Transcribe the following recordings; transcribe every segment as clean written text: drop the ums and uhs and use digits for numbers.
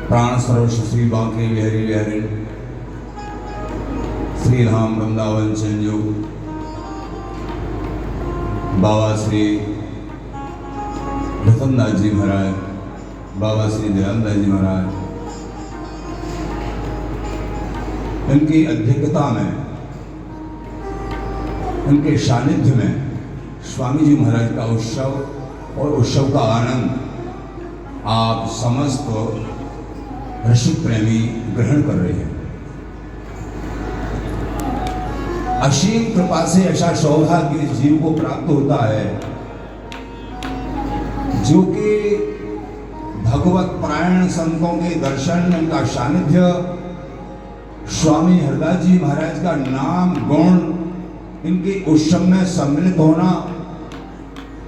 प्राण सरोवर श्री बांके बिहारी बिहारी श्री राम वृंदावन संयोग बाबा श्री रतनदास जी महाराज, बाबा श्री दयानंद जी महाराज, इनकी अध्यक्षता में, उनके सानिध्य में स्वामी जी महाराज का उत्सव और उत्सव का आनंद आप समस्त रसिक प्रेमी ग्रहण कर रहे हैं। असीम कृपा से ऐसा सौभाग्य जीव को प्राप्त होता है जो कि भगवत परायण संतों के दर्शन, उनका सानिध्य, स्वामी हरदास जी महाराज का नाम गुण, इनके उत्सव में सम्मिलित होना,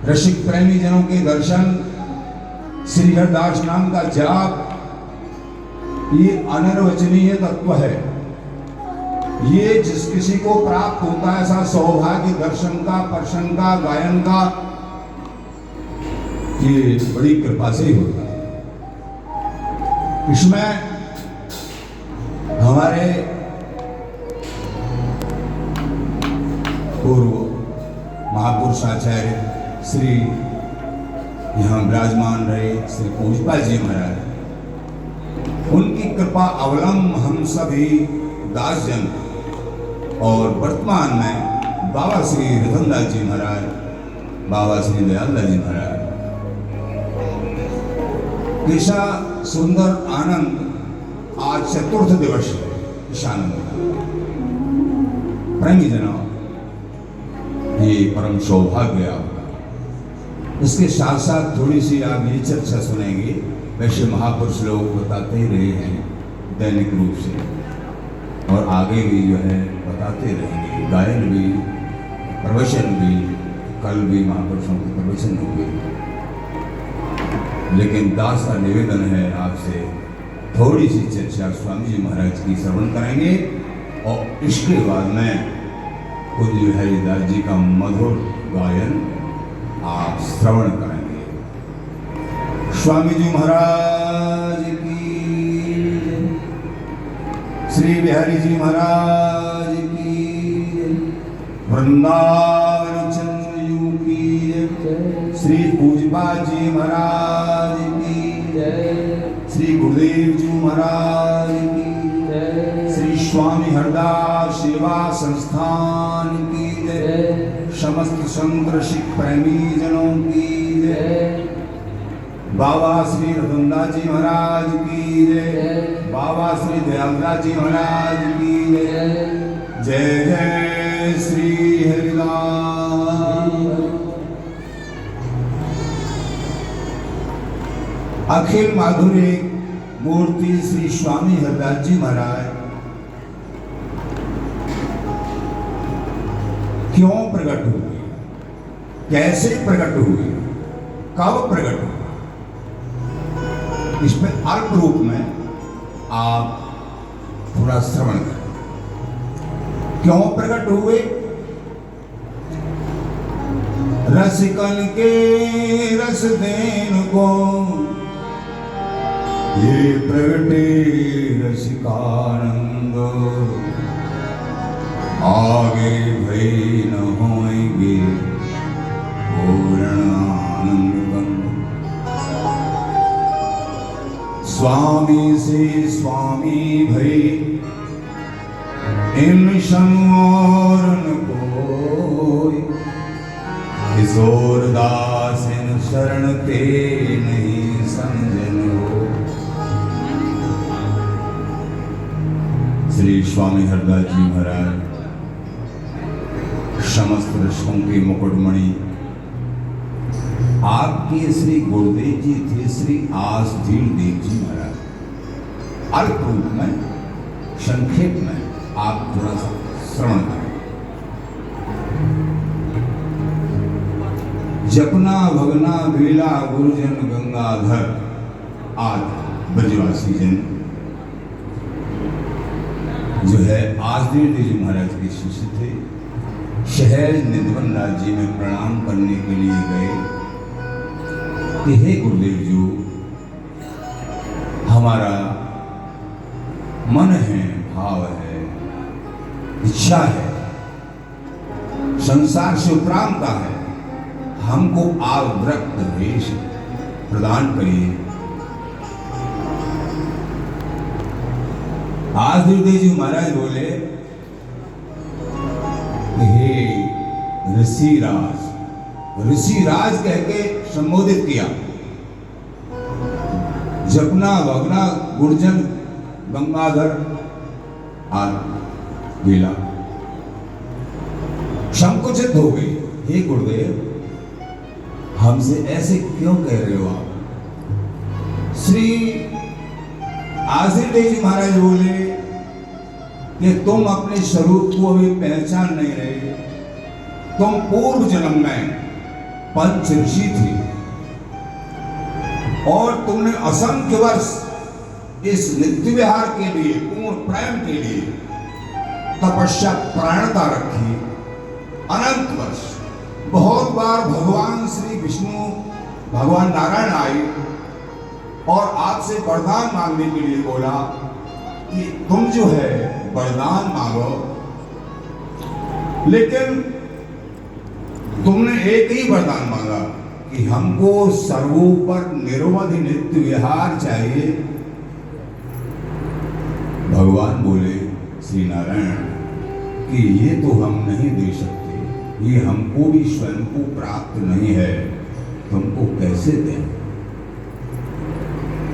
रसिक प्रेमी जनों के दर्शन, श्री हरदास नाम का जाप, ये अनिर्वचनीय तत्व है। ये जिस किसी को प्राप्त होता है ऐसा सौभाग्य दर्शन का, प्रसन्न का, गायन का, ये बड़ी कृपा से ही होता है। इसमें हमारे पूर्व महापुरुष आचार्य श्री यहाँ विराजमान रहे श्री पूजपाल जी महाराज, उनकी कृपा अवलंब हम सभी दासजन और वर्तमान में बाबा श्री रतनदास जी महाराज, बाबा श्री दयानंद जी महाराज, ऐसा सुंदर आनंद आज चतुर्थ दिवस है। इस आनंद का प्रेमी जनाब, ये परम सौभाग्य आपका। इसके साथ साथ थोड़ी सी आप ये चर्चा सुनेंगे। वैसे महापुरुष लोग बताते ही रहे हैं दैनिक रूप से, और आगे भी जो है बताते रहेंगे। गायन भी, प्रवचन भी, कल भी महापुरुषों के प्रवचन होंगे। लेकिन दास का निवेदन है आपसे थोड़ी सी चर्चा स्वामी जी महाराज की श्रवण करेंगे, और इसके बाद में पूज्य हरिदास जी का मधुर गायन आप श्रवण करेंगे। स्वामी जी महाराज की, श्री बिहारी जी महाराज की, वृंदावन चंद्रयू की, श्री पूजपाल जी महाराज की, श्री गुरुदेव जी महाराज की, श्री स्वामी हरदास सेवा संस्थान की जय, समस्त संत रसिक प्रेमी जनों की जय, बाबा श्री रतनदास जी महाराज की जय, बाबा श्री दयानंद जी महाराज की जय, जय जय श्री हरिदास। अखिल माधुरी मूर्ति श्री स्वामी हरदास जी महाराज क्यों प्रकट हुए, कैसे प्रकट हुए, कब प्रकट हुए, इसमें अल्प रूप में आप थोड़ा श्रवण करें। क्यों प्रकट हुए? रसिकन के रस देन को ये प्रगटे रसिकानंद, आगे भय न होएंगे पूर्ण आनंद। स्वामी से स्वामी भई इन शनोरन कोई, किशोर दास इन शरण के नहीं समझन हो। श्री स्वामी हरदास जी महाराज समस्त रसों के मुकुटमणि, आपके श्री गुरुदेव जी थे श्री आसधीर देव जी महाराज। अल्प रूप में, संक्षेप में आप थोड़ा सा श्रवण करें। जपना भगना बेला गुरुजन गंगाधर, आज ब्रजवासी जन जो है आसधीर देव जी महाराज के शिष्य थे। शहर निधवन राज्य में प्रणाम करने के लिए गए कि हे गुरुदेव जी, हमारा मन है, भाव है, इच्छा है, संसार से उपरांता है, हमको आवृत्त वेश प्रदान करिए। आज हृदय जी महाराज बोले, हे ऋषिराज कह के संबोधित किया। जपना भगना गुर्जन गंगाधर लीला संकुचित हो गई। हे गुरुदेव, हमसे ऐसे क्यों कह रहे हो आप? श्री आशीष जी महाराज बोले कि तुम अपने स्वरूप को अभी पहचान नहीं रहे। तुम पूर्व जन्म में पंच ऋषि थे और तुमने असंख्य वर्ष इस नित्य विहार के लिए, पूर्ण प्रेम के लिए तपस्या प्राणता रखी। अनंत वर्ष बहुत बार भगवान श्री विष्णु, भगवान नारायण आए और आपसे वरदान मांगने के लिए बोला कि तुम जो है वरदान मांगो, लेकिन तुमने एक ही वरदान मांगा कि हमको सर्वोपर निरवधि नित्य विहार चाहिए। भगवान बोले श्री नारायण कि ये तो हम नहीं दे सकते, ये हमको भी स्वयं को प्राप्त नहीं है, तुमको कैसे दें?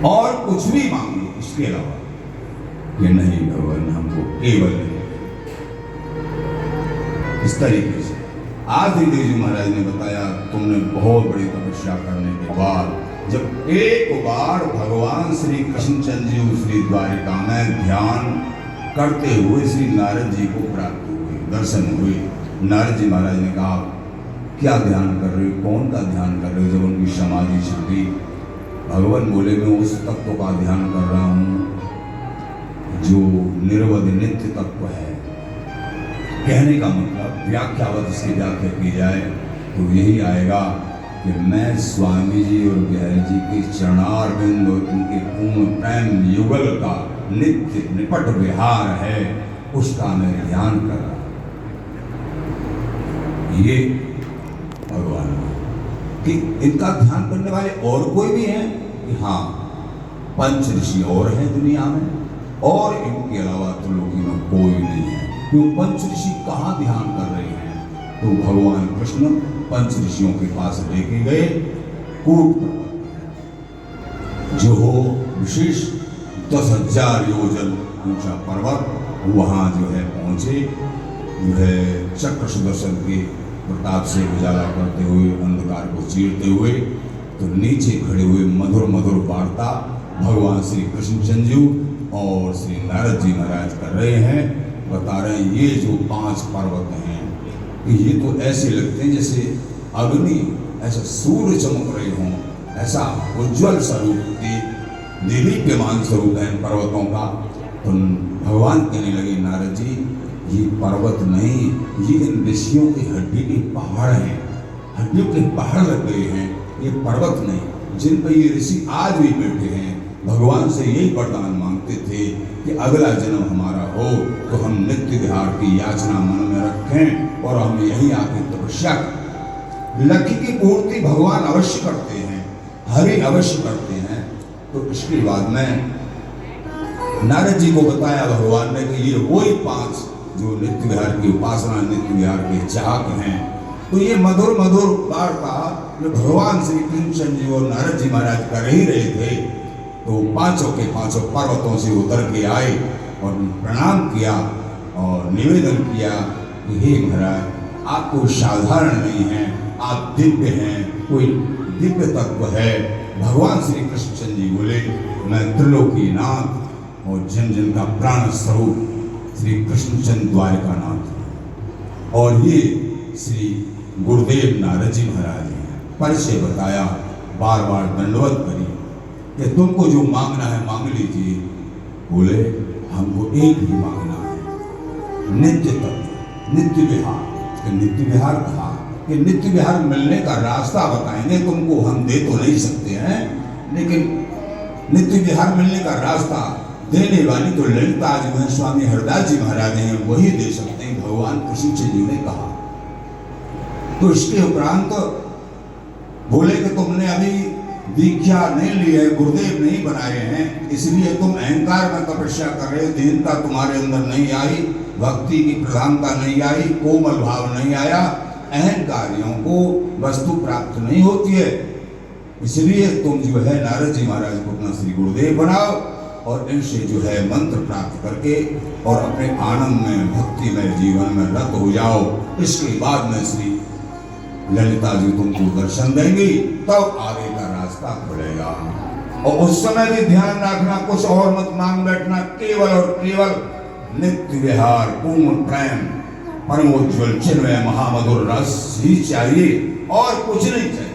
और कुछ भी मांगे इसके अलावा कि नहीं भगवान, हमको केवल नहीं। इस तरीके से आज हृदय जी महाराज ने बताया, तुमने बहुत बड़ी तपस्या करने के बाद जब एक बार भगवान श्री कृष्णचंद्र जी श्री द्वारिका में ध्यान करते हुए श्री नारद जी को प्राप्त हुए, दर्शन हुए। नारद जी महाराज ने कहा, क्या ध्यान कर रहे हो? कौन का ध्यान कर रहे हो? जब उनकी समाधि छूटी, भगवान बोले, मैं उस तत्व का ध्यान कर रहा हूँ जो निरवधि नित्य तत्व है। कहने का मतलब व्याख्यावत इसकी व्याख्या की जाए तो यही आएगा कि मैं स्वामी जी और बिहारी जी के चरणारविंद और उनके पूर्ण प्रेम युगल का नित्य निपट विहार है, उसका मैं ध्यान कर रहा हूं। ये भगवान कि इनका ध्यान करने वाले और कोई भी हैं कि हाँ, पंच ऋषि और हैं दुनिया में, और इनके अलावा त्रिलोकी में कोई नहीं है। क्यों? पंच ऋषि कहाँ ध्यान कर रहे हैं? तो भगवान कृष्ण पंच ऋषियों के पास लेके गए कूट पर्वत, जो विशेष 10,000 योजन ऊंचा पर्वत, वहाँ जो है पहुँचे, जो है चक्र सुदर्शन के प्रताप से उजाला करते हुए, अंधकार को चीरते हुए, तो नीचे खड़े हुए मधुर मधुर वार्ता भगवान श्री कृष्णचंद्र जी और श्री नारद जी महाराज कर रहे हैं। बता रहे हैं ये जो 5 पर्वत हैं, ये तो ऐसे लगते हैं जैसे अग्नि, ऐसा सूर्य चमक रहे हों, ऐसा उज्ज्वल स्वरूप देदीप्यमान स्वरूप है इन पर्वतों का। तो भगवान कहने लगे, नारद जी ये पर्वत नहीं, ये इन ऋषियों के हड्डी के पहाड़ हैं, हड्डियों के पहाड़ लग गए हैं, ये पर्वत नहीं। जिन पर ये ऋषि आज भी बैठे हैं, भगवान से यही वरदान मांगते थे कि अगला जन्म हमारा हो तो हम नित्य विहार की याचना मन में रखें और हम यही आके तपस्या करें। लक्ष्य की पूर्ति भगवान अवश्य करते हैं, हरि अवश्य करते हैं। तो इसके बाद में नारद जी को बताया भगवान ने कि ये वही 5 जो नित्य विहार की उपासना, नित्य विहार के चाहक हैं। तो ये मधुर मधुर वार्ता जो भगवान श्री कृष्ण जी और नारद जी महाराज कर ही रहे थे, तो 5 के 5 पर्वतों से उतर के आए और प्रणाम किया और निवेदन किया कि हे महाराज, आप कोई साधारण नहीं हैं, आप दिव्य हैं, कोई दिव्य तत्व है। भगवान श्री कृष्ण जी बोले, मैं त्रिलोकी नाथ और जन जन का प्राण स्वरूप श्री कृष्णचंद्र द्वारिका नाथ, और ये श्री गुरुदेव नारद जी महाराज हैं। परिचय बताया, बार बार दंडवत करी कि तुमको जो मांगना है मांग लीजिए। बोले, हमको एक ही मांगना है, नित्य तत्व, नित्य विहार। नित्य विहार कहा कि नित्य विहार मिलने का रास्ता बताएंगे तुमको, हम दे तो नहीं सकते हैं, लेकिन नित्य विहार मिलने का रास्ता देने वाली तो ललिता जो है स्वामी हरदास जी महाराज हैं, वही दे सकते हैं, भगवान कृष्ण जी ने कहा। तो इसके उपरांत बोले कि तुमने अभी दीक्षा नहीं ली है, गुरुदेव नहीं बनाए हैं, इसलिए तुम अहंकार में तपस्या कर रहे हो, दीनता तुम्हारे अंदर नहीं आई, भक्ति की प्रधानता नहीं आई, कोमल भाव नहीं आया, अहंकारियों को वस्तु प्राप्त नहीं होती है, इसलिए तुम जो है नारद जी महाराज को अपना श्री गुरुदेव बनाओ और इनसे जो है मंत्र प्राप्त करके और अपने आनंद में भक्ति में जीवन में रत हो जाओ। इसके बाद में श्री ललिता जी तुमको दर्शन देंगी, तब आगे का रास्ता खुलेगा। और उस समय भी ध्यान रखना, कुछ और मत मांग बैठना, केवल और केवल नित्य विहार, पूर्ण प्रेम, परमोज्वल चिन्मय महामधुर रस ही चाहिए और कुछ नहीं चाहिए।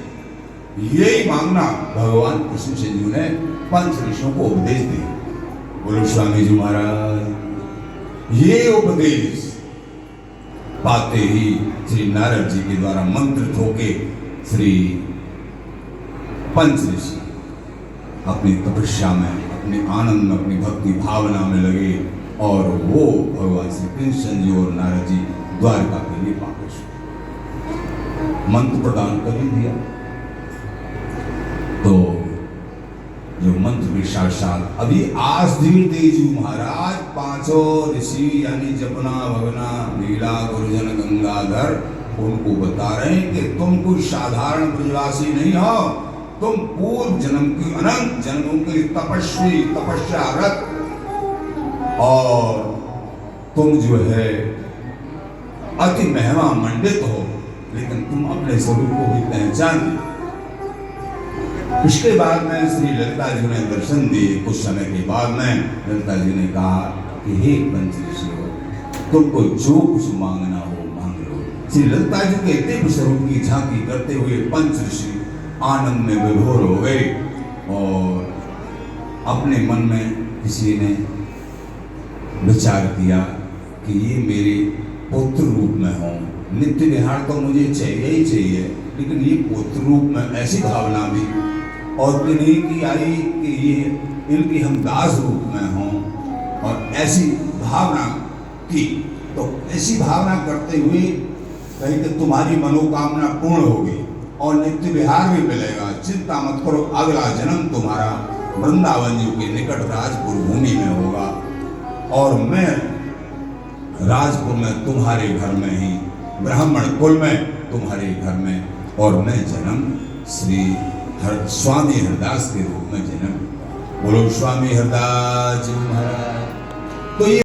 यही मांगना भगवान कृष्ण जी ने पंच ऋषियों को उपदेश दिया। बोलो स्वामी जी महाराज। ये उपदेश पाते ही श्री नारद जी के द्वारा मंत्रित होके श्री पंच ऋषि अपनी तपस्या में, अपने आनंद में, अपनी भक्ति भावना में लगे और वो भगवान श्री कृष्ण जी और नारद जी द्वारका के लिए वापस मंत्र प्रदान कर ही दिया। तो जो मंत्र भी साक्षात अभी आसधीर तेजू महाराज पांचों ऋषि यानी जपना भगना लीला गुरुजन गंगाधर उनको बता रहे हैं कि तुम कोई साधारण ब्रजवासी नहीं हो, तुम पूर्व जन्म की अनंत जन्मों के तपस्वी तपस्यारत, और तुम जो है अति महिमा मंडित हो, लेकिन तुम अपने स्वरूप को भी पहचान नहीं। उसके बाद में श्री ललिता जी ने दर्शन दिए। कुछ समय के बाद में ललिता जी ने कहा कि हे पंच ऋषियों, तुमको जो कुछ मांगना हो मांग लो। श्री ललिता जी के दिव्य स्वरूप की झांकी करते हुए पंच ऋषि आनंद में विभोर हो गए और अपने मन में किसी ने विचार किया कि ये मेरे पुत्र रूप में हो। नित्य विहार तो मुझे चाहिए ही चाहिए, लेकिन ये पुत्र रूप में ऐसी भावना भी और नहीं की आई कि ये इनकी हम दास रूप में हों, और ऐसी भावना की। तो ऐसी भावना करते हुए कहीं कि तुम्हारी मनोकामना पूर्ण होगी और नित्य विहार भी मिलेगा, चिंता मत करो, अगला जन्म तुम्हारा वृंदावन जी के निकट राजपुर भूमि में होगा और मैं राजपुर में तुम्हारे घर में ही, ब्राह्मण कुल में तुम्हारे घर में, और मैं जन्म श्री स्वामी हरदास के रूप में जन्म। बोलो स्वामी हरदास जी महाराज। तो ये